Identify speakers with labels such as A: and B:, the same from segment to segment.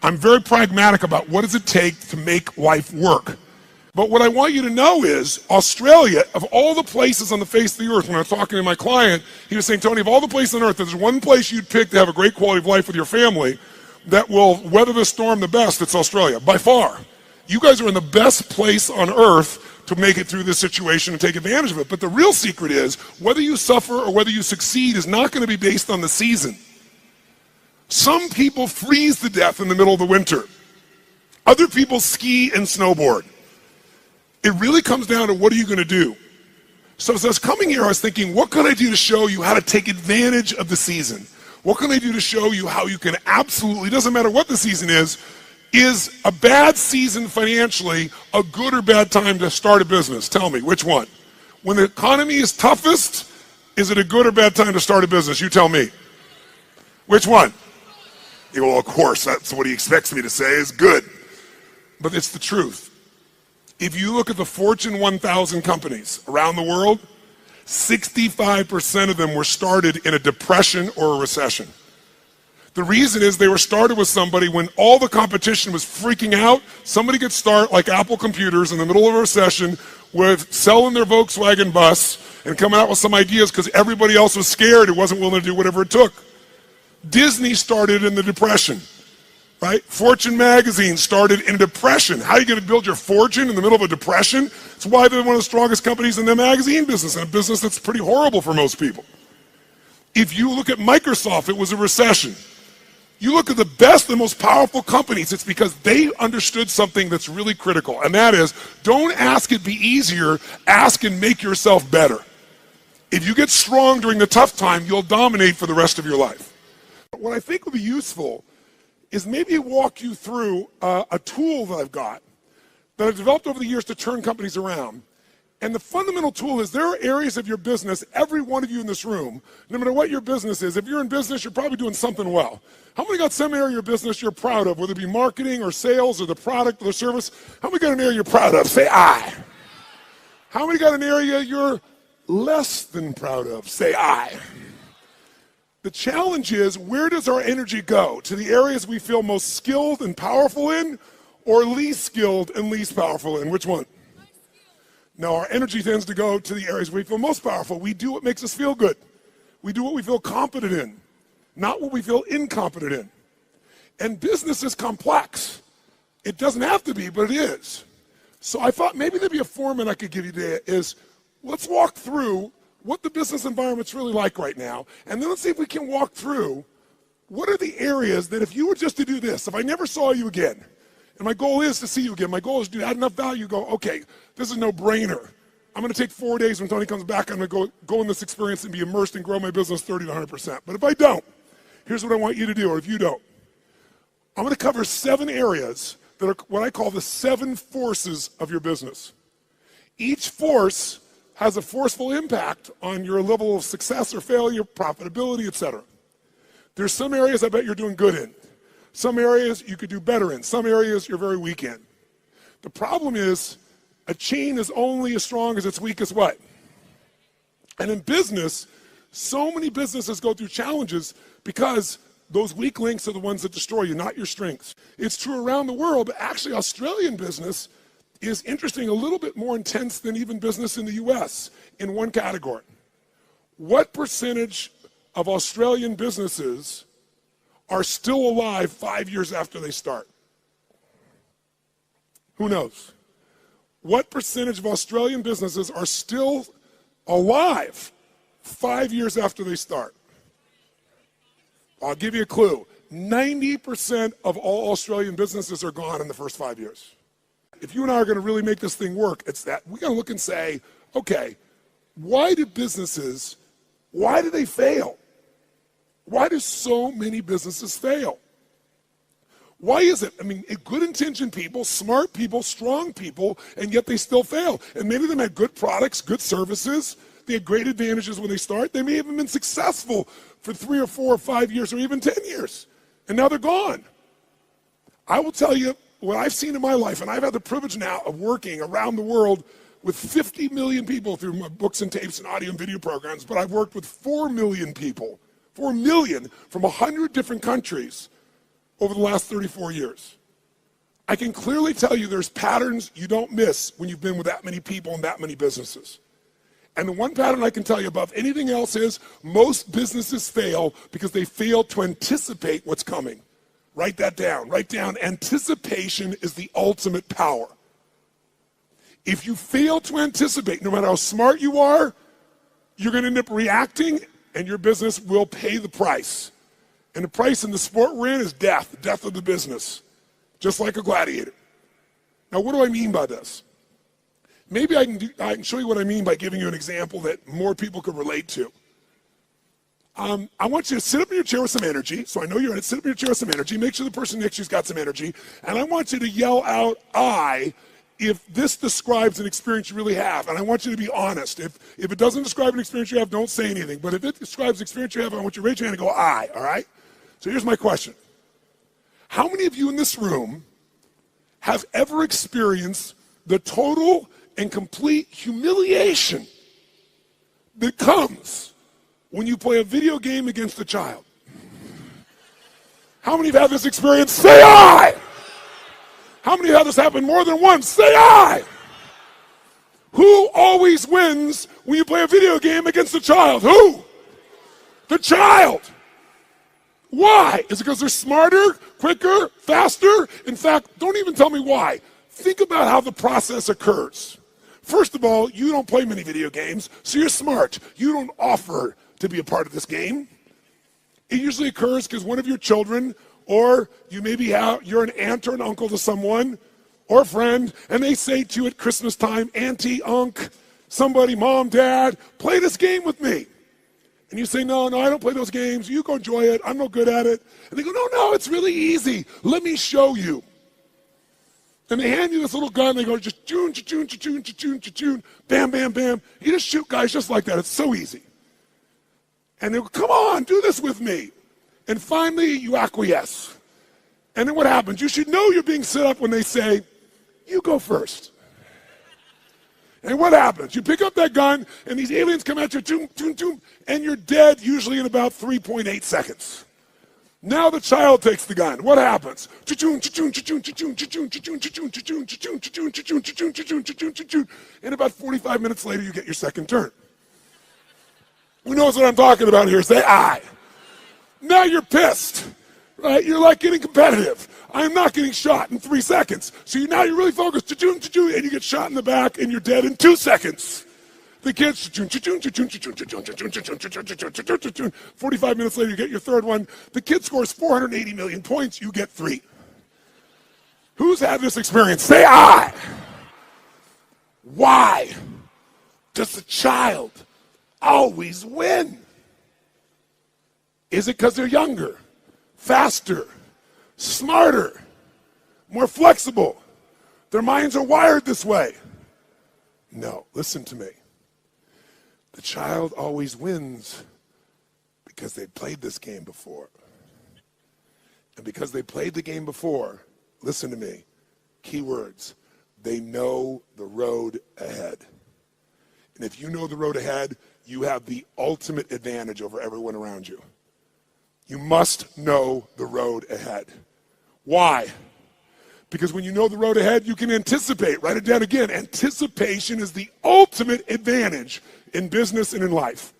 A: I'm very pragmatic about what does it take to make life work. But what I want you to know is Australia, of all the places on the face of the earth, when I was talking to my client, he was saying, Tony, of all the places on earth, if there's one place you'd pick to have a great quality of life with your family that will weather the storm the best, it's Australia, by far. You guys are in the best place on earth to make it through this situation and take advantage of it. But the real secret is, whether you suffer or whether you succeed is not going to be based on the season. Some people freeze to death in the middle of the winter. Other people ski and snowboard. It really comes down to what are you going to do? So as I was coming here, I was thinking, what can I do to show you how to take advantage of the season? What can I do to show you how you can absolutely, doesn't matter what the season is a bad season financially a good or bad time to start a business? Tell me, which one? When the economy is toughest, is it a good or bad time to start a business? You tell me. Which one? Well, of course, that's what he expects me to say is good. But it's the truth. If you look at the Fortune 1000 companies around the world, 65% of them were started in a depression or a recession. The reason is they were started with somebody when all the competition was freaking out. Somebody could start like Apple Computers in the middle of a recession with selling their Volkswagen bus and coming out with some ideas because everybody else was scared and wasn't willing to do whatever it took. Disney started in the Depression, right? Fortune magazine started in a depression. How are you going to build your fortune in the middle of a depression? It's why they're one of the strongest companies in the magazine business, and a business that's pretty horrible for most people. If you look at Microsoft, it was a recession. You look at the best, the most powerful companies, it's because they understood something that's really critical, and that is, don't ask it be easier, ask and make yourself better. If you get strong during the tough time, you'll dominate for the rest of your life. What I think would be useful is maybe walk you through a tool that I've got that I've developed over the years to turn companies around. And the fundamental tool is there are areas of your business, every one of you in this room, no matter what your business is, if you're in business, you're probably doing something well. How many got some area of your business you're proud of, whether it be marketing or sales or the product or the service? How many got an area you're proud of? Say I. How many got an area you're less than proud of? Say I. The challenge is, where does our energy go? To the areas we feel most skilled and powerful in, or least skilled and least powerful in? Which one? No, our energy tends to go to the areas we feel most powerful. We do what makes us feel good. We do what we feel competent in, not what we feel incompetent in. And business is complex. It doesn't have to be, but it is. So I thought maybe there'd be a format I could give you today is, let's walk through what the business environment's really like right now, and then let's see if we can walk through what are the areas that if you were just to do this, if I never saw you again, and my goal is to see you again, my goal is to add enough value, go, okay, this is no brainer. I'm gonna take 4 days when Tony comes back, I'm gonna go in this experience and be immersed and grow my business 30 to 100%. But if I don't, here's what I want you to do, or if you don't. I'm gonna cover 7 areas that are what I call the 7 forces of your business. Each force has a forceful impact on your level of success or failure, profitability, etc. There's some areas I bet you're doing good in. Some areas you could do better in. Some areas you're very weak in. The problem is, a chain is only as strong as its weakest what? And in business, so many businesses go through challenges because those weak links are the ones that destroy you, not your strengths. It's true around the world, but actually Australian business is interesting, a little bit more intense than even business in the US in one category. What percentage of Australian businesses are still alive 5 years after they start? Who knows? What percentage of Australian businesses are still alive 5 years after they start? I'll give you a clue. 90% of all Australian businesses are gone in the first 5 years. If you and I are going to really make this thing work, it's that we got to look and say, okay, why do they fail? Why do so many businesses fail? Why is it? I mean, good-intentioned people, smart people, strong people, and yet they still fail. And many of them had good products, good services. They had great advantages when they start. They may have been successful for 3 or 4 or 5 years or even 10 years. And now they're gone. I will tell you what I've seen in my life, and I've had the privilege now of working around the world with 50 million people through my books and tapes and audio and video programs, but I've worked with 4 million people, 4 million from 100 different countries. over the last 34 years. I can clearly tell you there's patterns you don't miss when you've been with that many people and that many businesses. And the one pattern I can tell you above anything else is most businesses fail because they fail to anticipate what's coming. Write that down. Write down, anticipation is the ultimate power. If you fail to anticipate, no matter how smart you are, you're going to end up reacting and your business will pay the price. And the price in the sport we're in is death of the business, just like a gladiator. Now, what do I mean by this? Maybe I can show you what I mean by giving you an example that more people could relate to. I want you to sit up in your chair with some energy. So I know you're in it. Sit up in your chair with some energy. Make sure the person next to you's got some energy. And I want you to yell out, I, if this describes an experience you really have. And I want you to be honest. If it doesn't describe an experience you have, don't say anything. But if it describes an experience you have, I want you to raise your hand and go, I, all right? So here's my question. How many of you in this room have ever experienced the total and complete humiliation that comes when you play a video game against a child? How many have had this experience? Say I! How many have this happen more than once? Say I! Who always wins when you play a video game against a child? Who? The child. Why? Is it because they're smarter, quicker, faster? In fact, don't even tell me why. Think about how the process occurs. First of all, you don't play many video games, so you're smart. You don't offer to be a part of this game. It usually occurs because one of your children, or you maybe you're an aunt or an uncle to someone, or a friend, and they say to you at Christmas time, Auntie, Unc, somebody, Mom, Dad, play this game with me. And you say, no, I don't play those games. You go enjoy it. I'm no good at it. And they go, no, it's really easy. Let me show you. And they hand you this little gun. They go, just choon, choon, choon, choon, choon, bam, bam, bam. You just shoot guys just like that. It's so easy. And they go, come on, do this with me. And finally, you acquiesce. And then what happens? You should know you're being set up when they say, you go first. And what happens? You pick up that gun, and these aliens come at you, choom, choom, choom, and you're dead usually in about 3.8 seconds. Now the child takes the gun. What happens? And about 45 minutes later, you get your second turn. Who knows what I'm talking about here? Say I. Now you're pissed, right? You're like getting competitive. I'm not getting shot in 3 seconds. So now you're really focused, and you get shot in the back, and you're dead in 2 seconds. The kids, 45 minutes later, you get your third one. The kid scores 480 million points, you get 3. Who's had this experience? Say I. Why does the child always win? Is it because they're younger, faster, smarter, more flexible? Their minds are wired this way. No, listen to me. The child always wins because they played this game before. And because they played the game before, listen to me, key words, they know the road ahead. And if you know the road ahead, you have the ultimate advantage over everyone around you. You must know the road ahead. Why? Because when you know the road ahead, you can anticipate. Write it down again. Anticipation is the ultimate advantage in business and in life.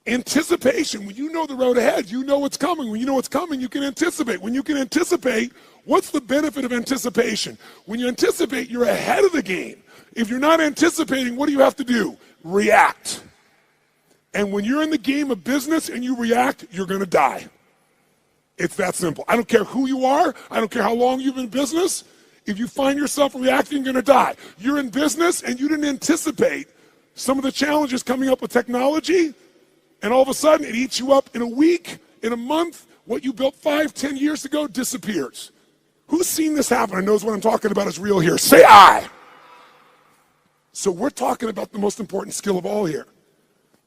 A: Anticipation, when you know the road ahead, you know what's coming. When you know what's coming, you can anticipate. When you can anticipate, what's the benefit of anticipation? When you anticipate, you're ahead of the game. If you're not anticipating, what do you have to do? React. And when you're in the game of business and you react, you're going to die. It's that simple. I don't care who you are. I don't care how long you've been in business. If you find yourself reacting, you're going to die. You're in business and you didn't anticipate some of the challenges coming up with technology, and all of a sudden it eats you up in a week, in a month. What you built 5, 10 years ago disappears. Who's seen this happen and knows what I'm talking about is real here? Say I. So we're talking about the most important skill of all here.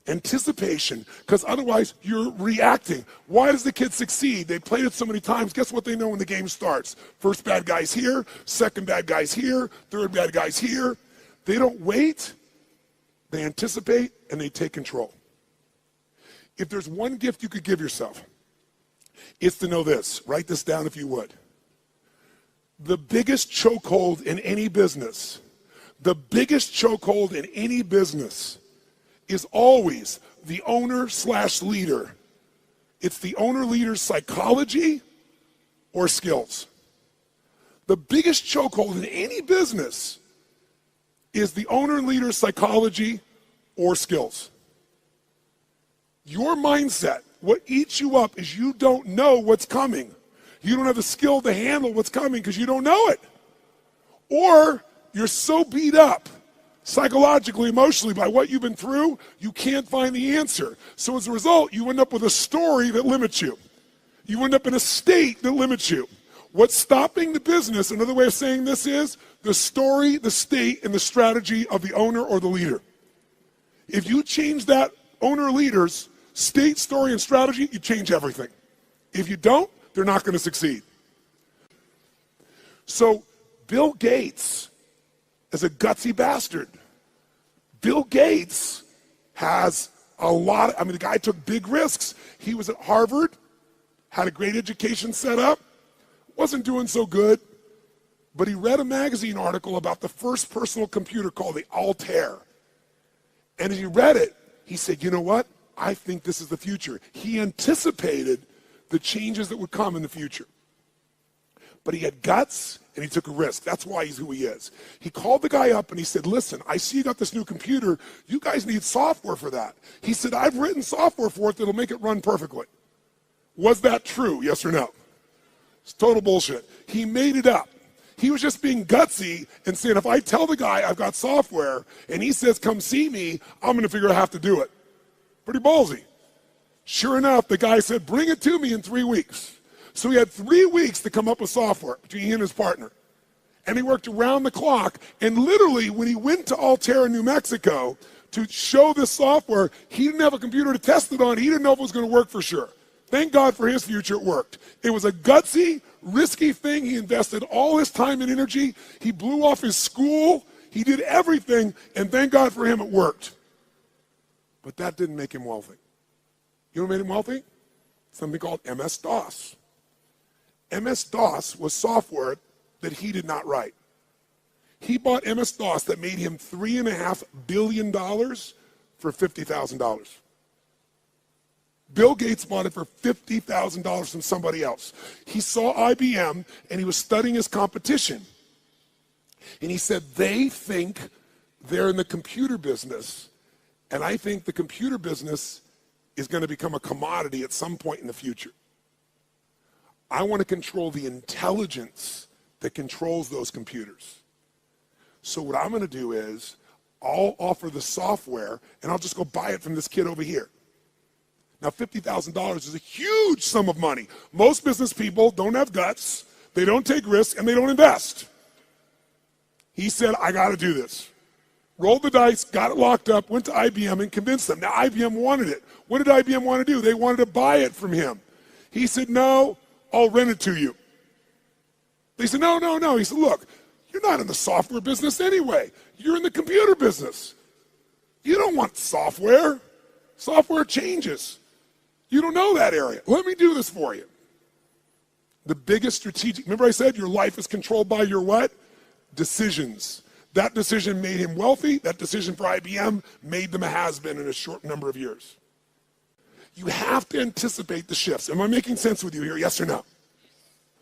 A: Anticipation, because otherwise you're reacting. Why does the kid succeed? They played it so many times. Guess what they know when the game starts? First bad guy's here, second bad guy's here, third bad guy's here. They don't wait. They anticipate and they take control. If there's one gift you could give yourself, It's to know this. Write this down if you would. The biggest chokehold in any business, is always the owner/leader. It's the owner-leader's psychology or skills. The biggest chokehold in any business is the owner-leader's psychology or skills. Your mindset, what eats you up is you don't know what's coming. You don't have the skill to handle what's coming because you don't know it. Or you're so beat up psychologically, emotionally by what you've been through, you can't find the answer. So as a result, you end up with a story that limits you. You end up in a state that limits you. What's stopping the business, another way of saying this is the story, the state, and the strategy of the owner or the leader. If you change that owner or leader's state, story, and strategy, you change everything. If you don't, they're not going to succeed. So Bill Gates is a gutsy bastard. Bill Gates has the guy took big risks. He was at Harvard, had a great education set up, wasn't doing so good, but he read a magazine article about the first personal computer called the Altair. And as he read it, he said, you know what? I think this is the future. He anticipated the changes that would come in the future. But he had guts and he took a risk. That's why he's who he is. He called the guy up and he said, listen, I see you got this new computer. You guys need software for that. He said, I've written software for it that'll make it run perfectly. Was that true? Yes or no? It's total bullshit. He made it up. He was just being gutsy and saying, if I tell the guy I've got software and he says, come see me, I'm going to figure out how to do it. Pretty ballsy. Sure enough, the guy said, bring it to me in 3 weeks. So he had 3 weeks to come up with software between he and his partner. And he worked around the clock. And literally, when he went to Altair in New Mexico to show this software, he didn't have a computer to test it on. He didn't know if it was going to work for sure. Thank God for his future, it worked. It was a gutsy, risky thing. He invested all his time and energy. He blew off his school. He did everything. And thank God for him, it worked. But that didn't make him wealthy. You know what made him wealthy? Something called MS-DOS. MS-DOS was software that he did not write. He bought MS-DOS that made him $3.5 billion for $50,000. Bill Gates bought it for $50,000 from somebody else. He saw IBM and he was studying his competition. And he said, they think they're in the computer business, and I think the computer business is going to become a commodity at some point in the future. I want to control the intelligence that controls those computers. So what I'm going to do is I'll offer the software and I'll just go buy it from this kid over here. Now, $50,000 is a huge sum of money. Most business people don't have guts, they don't take risks, and they don't invest. He said, I got to do this. Rolled the dice, got it locked up, went to IBM and convinced them. Now, IBM wanted it. What did IBM want to do? They wanted to buy it from him. He said, no, I'll rent it to you. They said, no. He said, look, you're not in the software business anyway. You're in the computer business. You don't want software. Software changes. You don't know that area. Let me do this for you. The biggest strategic, remember I said your life is controlled by your what? Decisions. That decision made him wealthy. That decision for IBM made them a has-been in a short number of years. You have to anticipate the shifts. Am I making sense with you here? Yes or no?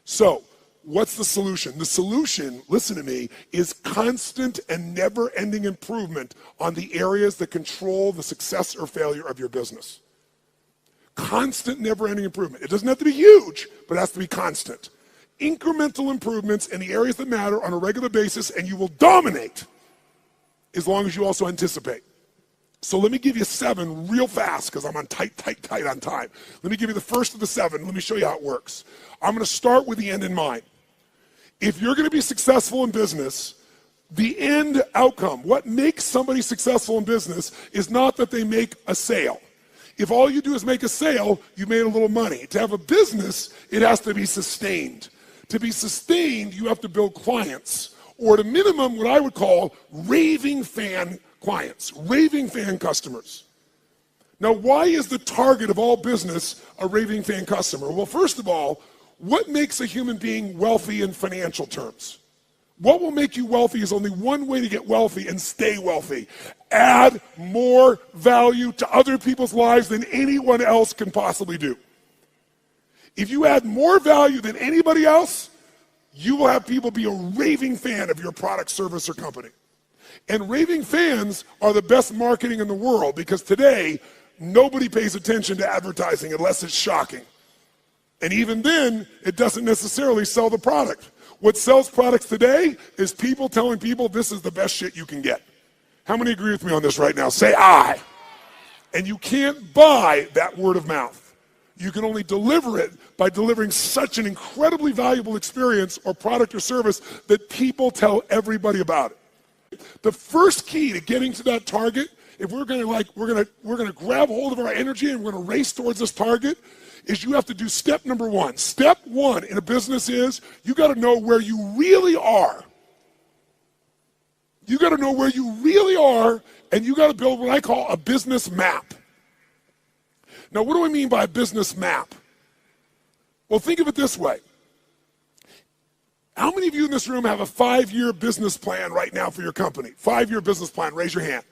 A: So, what's the solution? The solution, listen to me, is constant and never-ending improvement on the areas that control the success or failure of your business. Constant, never-ending improvement. It doesn't have to be huge, but it has to be constant. Incremental improvements in the areas that matter on a regular basis, and you will dominate as long as you also anticipate. So let me give you 7 real fast because I'm on tight on time. Let me give you the first of the 7. Let me show you how it works. I'm going to start with the end in mind. If you're going to be successful in business, the end outcome, what makes somebody successful in business is not that they make a sale. If all you do is make a sale, you made a little money. To have a business, it has to be sustained. To be sustained, you have to build clients, or at a minimum, what I would call raving fan clients, raving fan customers. Now, why is the target of all business a raving fan customer? Well, first of all, what makes a human being wealthy in financial terms? What will make you wealthy is only one way to get wealthy and stay wealthy. Add more value to other people's lives than anyone else can possibly do. If you add more value than anybody else, you will have people be a raving fan of your product, service, or company. And raving fans are the best marketing in the world, because today, nobody pays attention to advertising unless it's shocking. And even then, it doesn't necessarily sell the product. What sells products today is people telling people this is the best shit you can get. How many agree with me on this right now? Say aye. And you can't buy that word of mouth. You can only deliver it by delivering such an incredibly valuable experience or product or service that people tell everybody about it. The first key to getting to that target, if we're gonna grab hold of our energy and we're gonna race towards this target, is you have to do step number one. Step one in a business is you got to know where you really are. You got to know where you really are, and you got to build what I call a business map. Now, what do I mean by a business map? Well, think of it this way. How many of you in this room have a 5-year business plan right now for your company? 5-year business plan, raise your hand.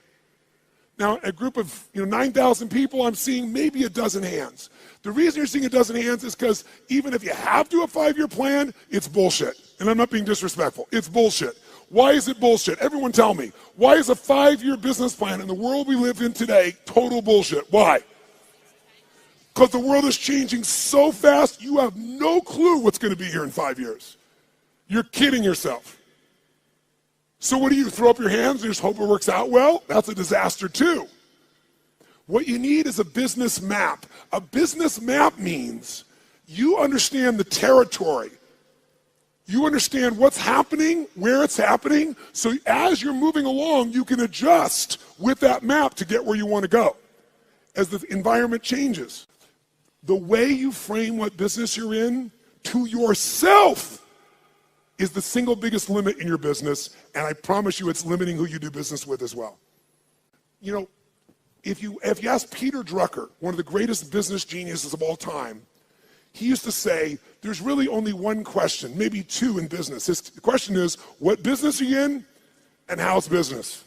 A: Now, a group of 9,000 people, I'm seeing maybe a dozen hands. The reason you're seeing a dozen hands is because even if you have to do a 5-year plan, it's bullshit. And I'm not being disrespectful. It's bullshit. Why is it bullshit? Everyone tell me. Why is a 5-year business plan in the world we live in today total bullshit? Why? Because the world is changing so fast, you have no clue what's going to be here in 5 years. You're kidding yourself. So what do? Throw up your hands and just hope it works out well? That's a disaster too. What you need is a business map. A business map means you understand the territory. You understand what's happening, where it's happening, so as you're moving along, you can adjust with that map to get where you want to go as the environment changes. The way you frame what business you're in to yourself is the single biggest limit in your business, and I promise you it's limiting who you do business with as well. If you ask Peter Drucker, one of the greatest business geniuses of all time, he used to say, there's really only one question, maybe two in business. The question is, what business are you in, and how's business?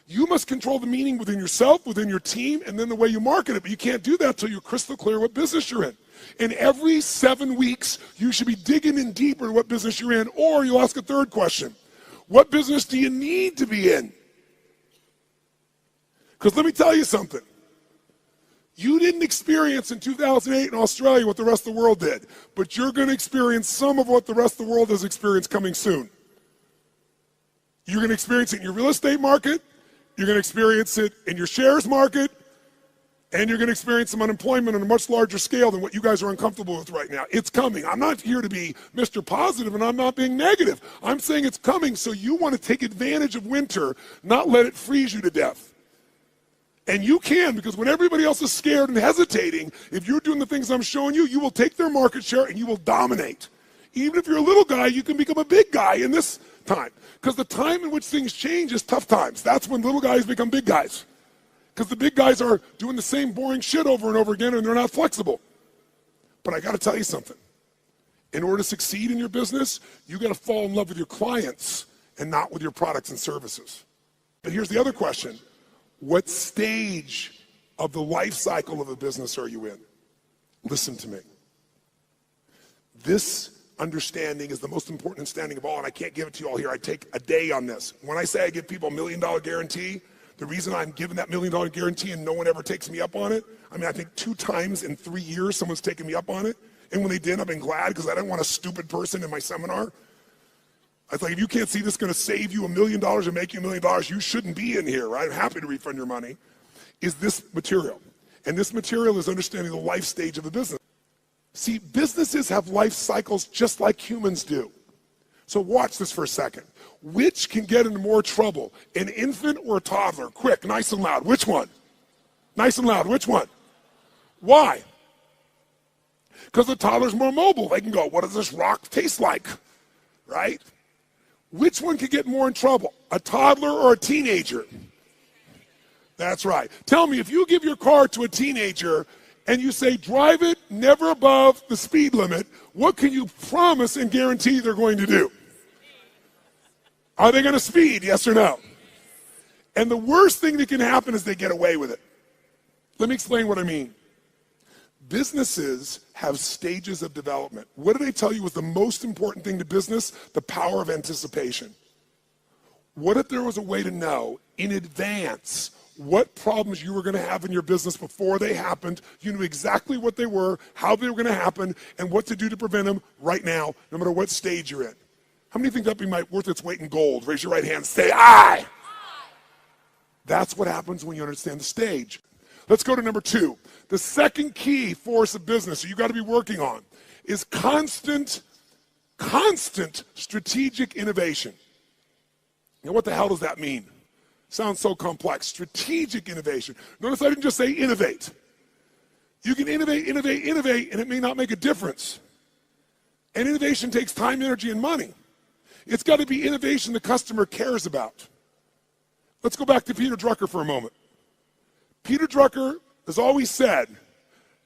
A: You must control the meaning within yourself, within your team, and then the way you market it, but you can't do that until you're crystal clear what business you're in. And every 7 weeks, you should be digging in deeper to what business you're in, or you'll ask a third question. What business do you need to be in? Because let me tell you something. You didn't experience in 2008 in Australia what the rest of the world did, but you're going to experience some of what the rest of the world has experienced coming soon. You're going to experience it in your real estate market, you're going to experience it in your shares market, and you're going to experience some unemployment on a much larger scale than what you guys are uncomfortable with right now. It's coming. I'm not here to be Mr. Positive, and I'm not being negative. I'm saying it's coming, so you want to take advantage of winter, not let it freeze you to death. And you can, because when everybody else is scared and hesitating, if you're doing the things I'm showing you, you will take their market share and you will dominate. Even if you're a little guy, you can become a big guy in this time. Because the time in which things change is tough times. That's when little guys become big guys. Because the big guys are doing the same boring shit over and over again, and they're not flexible. But I got to tell you something. In order to succeed in your business, you got to fall in love with your clients and not with your products and services. But here's the other question. What stage of the life cycle of a business are you in? Listen to me. This understanding is the most important understanding of all, and I can't give it to you all here. I take a day on this. When I say I give people $1 million guarantee, the reason I'm giving that $1 million guarantee and no one ever takes me up on it, I think 2 times in 3 years someone's taken me up on it. And when they did, I've been glad, because I didn't want a stupid person in my seminar. I was like, if you can't see this is going to save you $1 million and make you $1 million, you shouldn't be in here, right? I'm happy to refund your money. Is this material. And this material is understanding the life stage of a business. See, businesses have life cycles just like humans do. So watch this for a second. Which can get into more trouble, an infant or a toddler? Quick, nice and loud. Which one? Nice and loud. Which one? Why? Because the toddler's more mobile. They can go, what does this rock taste like? Right? Which one could get more in trouble, a toddler or a teenager? That's right. Tell me, if you give your car to a teenager and you say, drive it never above the speed limit, what can you promise and guarantee they're going to do? Are they going to speed, yes or no? And the worst thing that can happen is they get away with it. Let me explain what I mean. Businesses have stages of development. What do they tell you was the most important thing to business? The power of anticipation. What if there was a way to know in advance what problems you were going to have in your business before they happened? You knew exactly what they were, how they were going to happen, and what to do to prevent them right now, no matter what stage you're in. How many think that'd be worth its weight in gold? Raise your right hand, say aye. That's what happens when you understand the stage. Let's go to number 2. The second key force of business that you got to be working on is constant strategic innovation. Now, what the hell does that mean? Sounds so complex. Strategic innovation. Notice I didn't just say innovate. You can innovate, and it may not make a difference. And innovation takes time, energy, and money. It's got to be innovation the customer cares about. Let's go back to Peter Drucker for a moment. Peter Drucker has always said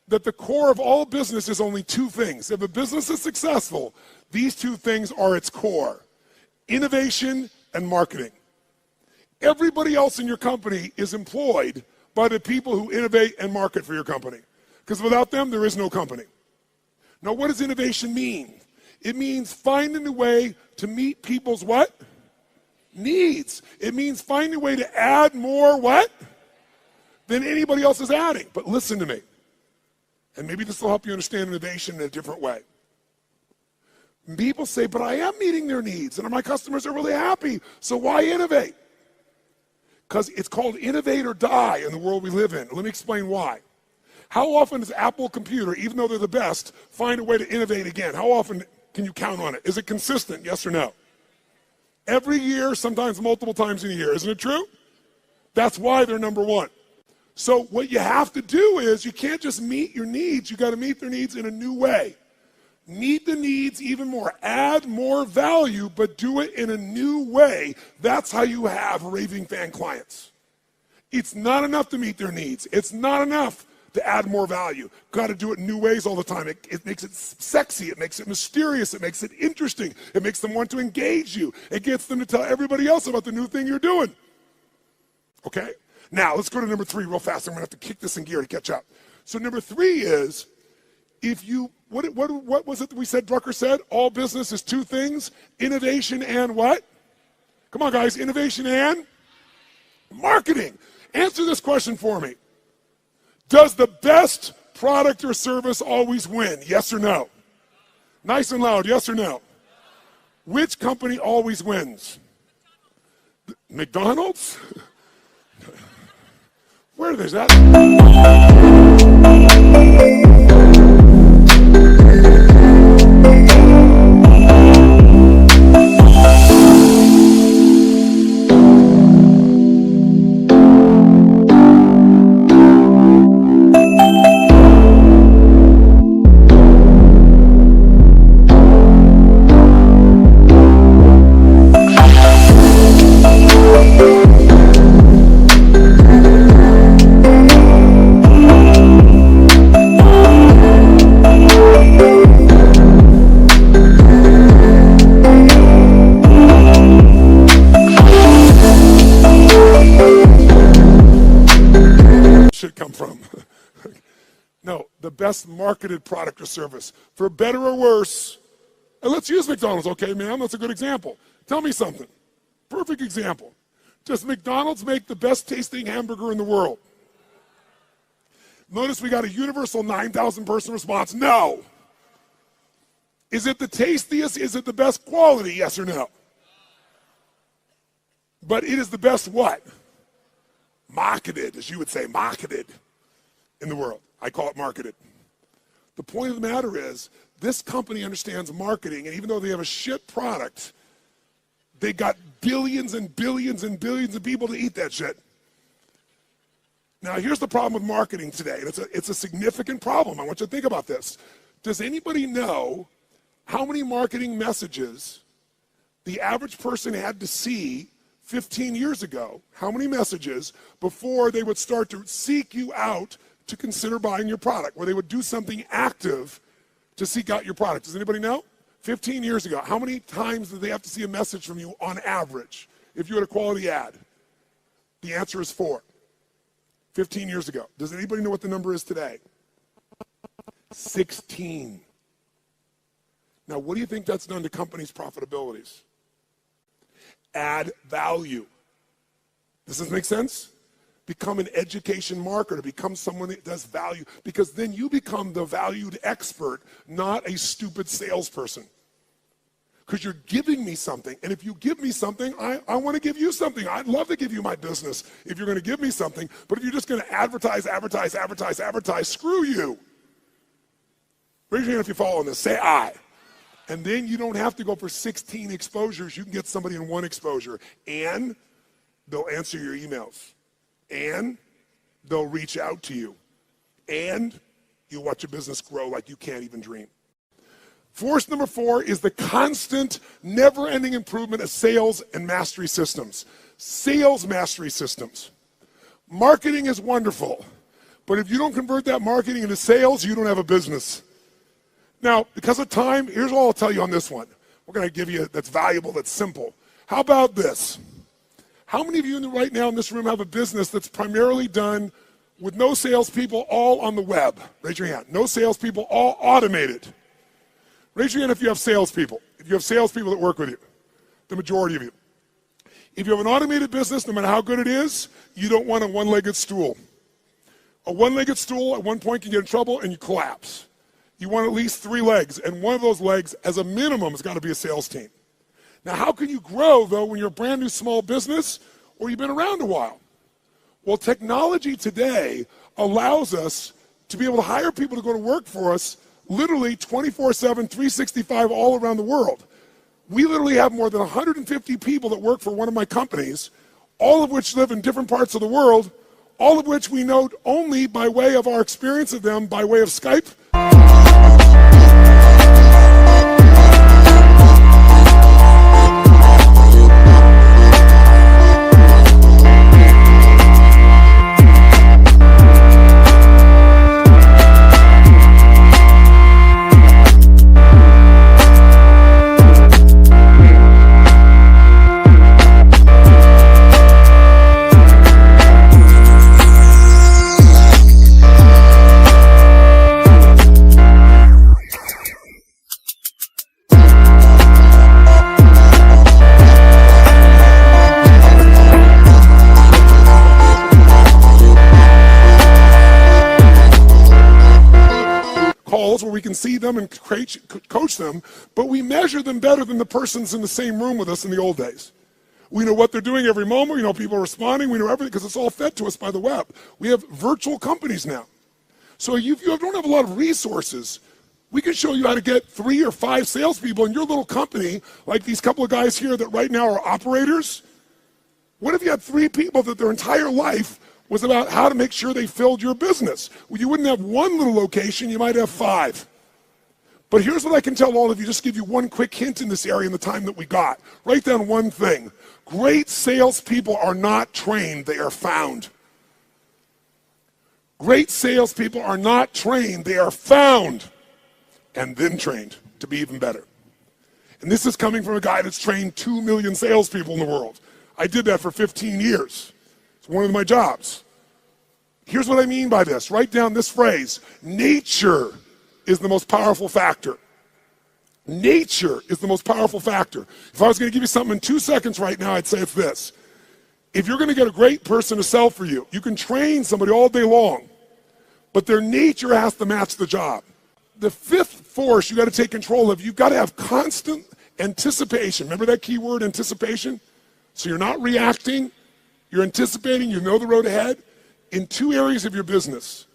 A: that the core of all business is only 2 things. If a business is successful, these 2 things are its core: innovation and marketing. Everybody else in your company is employed by the people who innovate and market for your company. Because without them, there is no company. Now, what does innovation mean? It means finding a way to meet people's what? Needs. It means finding a way to add more what? Than anybody else is adding. But listen to me. And maybe this will help you understand innovation in a different way. People say, but I am meeting their needs and my customers are really happy, so why innovate? Because it's called innovate or die in the world we live in. Let me explain why. How often does Apple Computer, even though they're the best, find a way to innovate again? How often can you count on it? Is it consistent, yes or no? Every year, sometimes multiple times in a year. Isn't it true? That's why they're number 1. So what you have to do is you can't just meet your needs. You got to meet their needs in a new way. Meet the needs even more. Add more value, but do it in a new way. That's how you have raving fan clients. It's not enough to meet their needs. It's not enough to add more value. Got to do it in new ways all the time. It makes it sexy. It makes it mysterious. It makes it interesting. It makes them want to engage you. It gets them to tell everybody else about the new thing you're doing. Okay? Now, let's go to number 3 real fast. I'm going to have to kick this in gear to catch up. So number 3 is, if you, what was it that we said Drucker said? All business is 2 things, innovation and what? Come on, guys, innovation and marketing. Answer this question for me. Does the best product or service always win? Yes or no? Nice and loud, yes or no? Which company always wins? McDonald's? Where is that? Best marketed product or service, for better or worse. And let's use McDonald's, okay, ma'am? That's a good example. Tell me something. Perfect example. Does McDonald's make the best tasting hamburger in the world? Notice we got a universal 9,000 person response. No. Is it the tastiest? Is it the best quality? Yes or no? But it is the best what? Marketed, as you would say, marketed in the world. I call it marketed. The point of the matter is, this company understands marketing, and even though they have a shit product, they got billions and billions and billions of people to eat that shit. Now, here's the problem with marketing today, and it's a significant problem. I want you to think about this. Does anybody know how many marketing messages the average person had to see 15 years ago, how many messages before they would start to seek you out to consider buying your product, where they would do something active to seek out your product? Does anybody know? 15 years ago, how many times did they have to see a message from you on average if you had a quality ad? The answer is 4. 15 years ago. Does anybody know what the number is today? 16. Now, what do you think that's done to companies' profitabilities? Add value. Does this make sense? Become an education marketer, become someone that does value, because then you become the valued expert, not a stupid salesperson. Because you're giving me something, and if you give me something, I want to give you something. I'd love to give you my business if you're going to give me something, but if you're just going to advertise, screw you. Raise your hand if you're following this. Say aye. And then you don't have to go for 16 exposures. You can get somebody in 1 exposure, and they'll answer your emails, and they'll reach out to you, and you'll watch your business grow like you can't even dream. Force number 4 is the constant, never-ending improvement of sales and mastery systems. Sales mastery systems. Marketing is wonderful, but if you don't convert that marketing into sales, you don't have a business. Now, because of time, here's all I'll tell you on this one. We're going to give you that's valuable, that's simple. How about this? How many of you right now in this room have a business that's primarily done with no salespeople, all on the web? Raise your hand. No salespeople, all automated. Raise your hand if you have salespeople. If you have salespeople that work with you, the majority of you. If you have an automated business, no matter how good it is, you don't want a one-legged stool. A one-legged stool at one point can get in trouble and you collapse. You want at least 3 legs, and one of those legs, as a minimum, has got to be a sales team. Now, how can you grow, though, when you're a brand new small business or you've been around a while? Well, technology today allows us to be able to hire people to go to work for us literally 24/7, 365 all around the world. We literally have more than 150 people that work for one of my companies, all of which live in different parts of the world, all of which we know only by way of our experience of them by way of Skype. Where we can see them and coach them, but we measure them better than the persons in the same room with us in the old days. We know what they're doing every moment. We know people are responding. We know everything because it's all fed to us by the web. We have virtual companies now. So if you don't have a lot of resources, we can show you how to get 3 or 5 salespeople in your little company, like these couple of guys here that right now are operators. What if you had 3 people that their entire life was about how to make sure they filled your business? Well, you wouldn't have 1 little location, you might have 5. But here's what I can tell all of you, just give you one quick hint in this area in the time that we got. Write down one thing. Great salespeople are not trained, they are found. Great salespeople are not trained, they are found and then trained to be even better. And this is coming from a guy that's trained 2 million salespeople in the world. I did that for 15 years. It's one of my jobs. Here's what I mean by this. Write down this phrase. Nature is the most powerful factor. Nature is the most powerful factor. If I was going to give you something in 2 seconds right now, I'd say it's this. If you're going to get a great person to sell for you, you can train somebody all day long, but their nature has to match the job. The 5th force you got to take control of, you've got to have constant anticipation. Remember that key word, anticipation? So you're not reacting, you're anticipating, you know the road ahead in 2 areas of your business.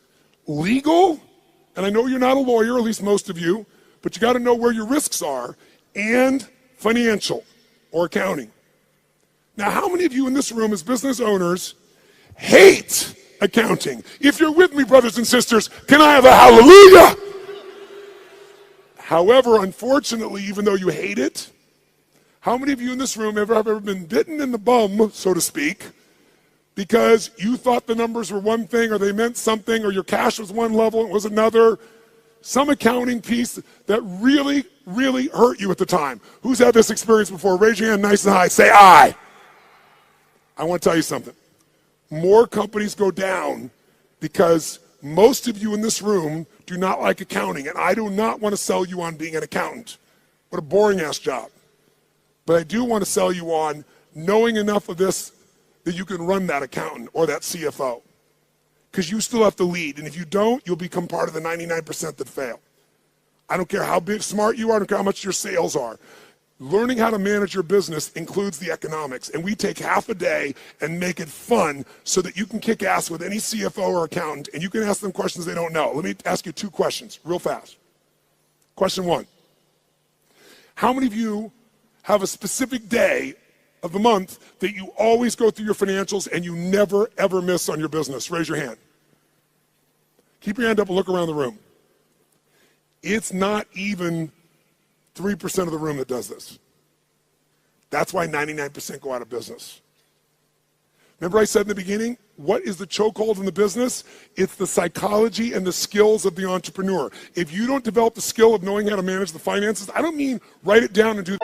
A: Legal, and I know you're not a lawyer, at least most of you, but you got to know where your risks are, and financial or accounting. Now, how many of you in this room as business owners hate accounting? If you're with me, brothers and sisters, can I have a hallelujah? However, unfortunately, even though you hate it, How many of you in this room have ever been bitten in the bum, so to speak, because you thought the numbers were one thing or they meant something, or your cash was one level and it was another? Some accounting piece that really, really hurt you at the time. Who's had this experience before? Raise your hand nice and high. Say I. I want to tell you something. More companies go down because most of you in this room do not like accounting, and I do not want to sell you on being an accountant. What a boring ass job. But I do want to sell you on knowing enough of this that you can run that accountant or that CFO. Because you still have to lead, and if you don't, you'll become part of the 99% that fail. I don't care how big, smart you are, I don't care how much your sales are. Learning how to manage your business includes the economics, and we take half a day and make it fun so that you can kick ass with any CFO or accountant, and you can ask them questions they don't know. Let me ask you 2 questions real fast. Question 1. How many of you have a specific day of the month that you always go through your financials and you never, ever miss on your business? Raise your hand. Keep your hand up and look around the room. It's not even 3% of the room that does this. That's why 99% go out of business. Remember I said in the beginning, what is the chokehold in the business? It's the psychology and the skills of the entrepreneur. If you don't develop the skill of knowing how to manage the finances, I don't mean write it down and do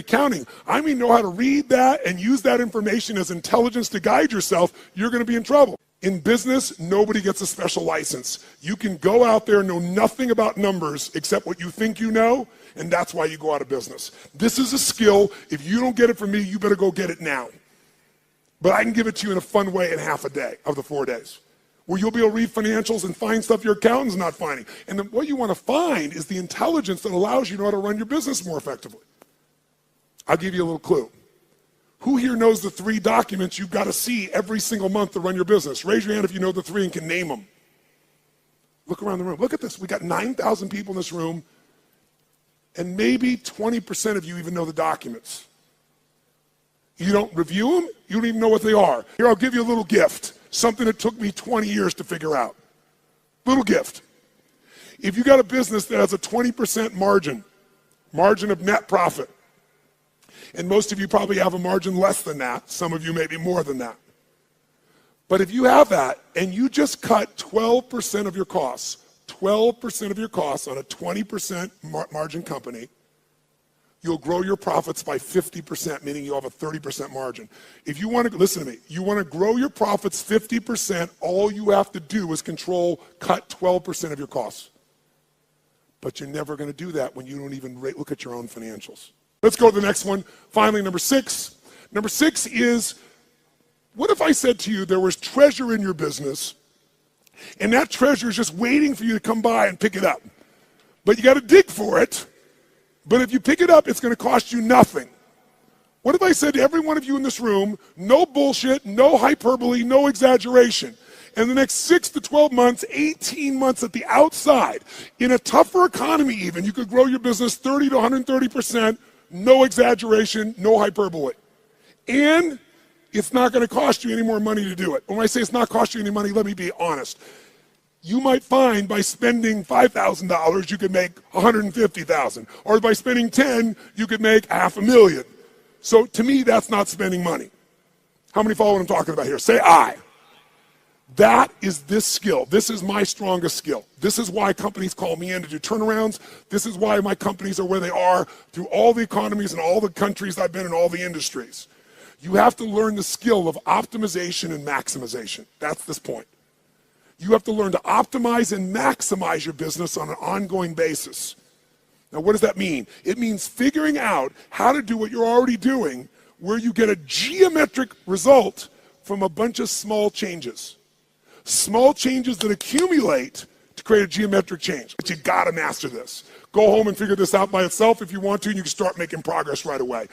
A: accounting. I mean, know how to read that and use that information as intelligence to guide yourself. You're going to be in trouble. In business, nobody gets a special license. You can go out there and know nothing about numbers except what you think you know, and that's why you go out of business. This is a skill. If you don't get it from me, you better go get it now. But I can give it to you in a fun way in half a day of the 4 days, where you'll be able to read financials and find stuff your accountant's not finding. And then what you want to find is the intelligence that allows you to know how to run your business more effectively. I'll give you a little clue. Who here knows the 3 documents you've got to see every single month to run your business? Raise your hand if you know the 3 and can name them. Look around the room. Look at this. We got 9,000 people in this room, and maybe 20% of you even know the documents. You don't review them. You don't even know what they are. Here, I'll give you a little gift, something that took me 20 years to figure out. Little gift. If you got a business that has a 20% margin of net profit, and most of you probably have a margin less than that. Some of you maybe more than that. But if you have that and you just cut 12% of your costs, 12% of your costs on a 20% margin company, you'll grow your profits by 50%, meaning you'll have a 30% margin. If you want to, listen to me, you want to grow your profits 50%, all you have to do is cut 12% of your costs. But you're never going to do that when you don't even look at your own financials. Let's go to the next one. Finally, number 6. Number 6 is, what if I said to you there was treasure in your business, and that treasure is just waiting for you to come by and pick it up? But you got to dig for it. But if you pick it up, it's going to cost you nothing. What if I said to every one of you in this room, no bullshit, no hyperbole, no exaggeration, in the next 6 to 12 months, 18 months at the outside, in a tougher economy even, you could grow your business 30 to 130%, no exaggeration, no hyperbole. And it's not going to cost you any more money to do it. When I say it's not cost you any money, let me be honest. You might find by spending $5,000, you could make $150,000. Or by spending 10, you could make $500,000. So to me, that's not spending money. How many follow what I'm talking about here? Say I. That is this skill. This is my strongest skill. This is why companies call me in to do turnarounds. This is why my companies are where they are through all the economies and all the countries I've been in, all the industries. You have to learn the skill of optimization and maximization. That's this point. You have to learn to optimize and maximize your business on an ongoing basis. Now, what does that mean? It means figuring out how to do what you're already doing, where you get a geometric result from a bunch of small changes. Small changes that accumulate to create a geometric change. But you gotta master this. Go home and figure this out by itself if you want to, and you can start making progress right away.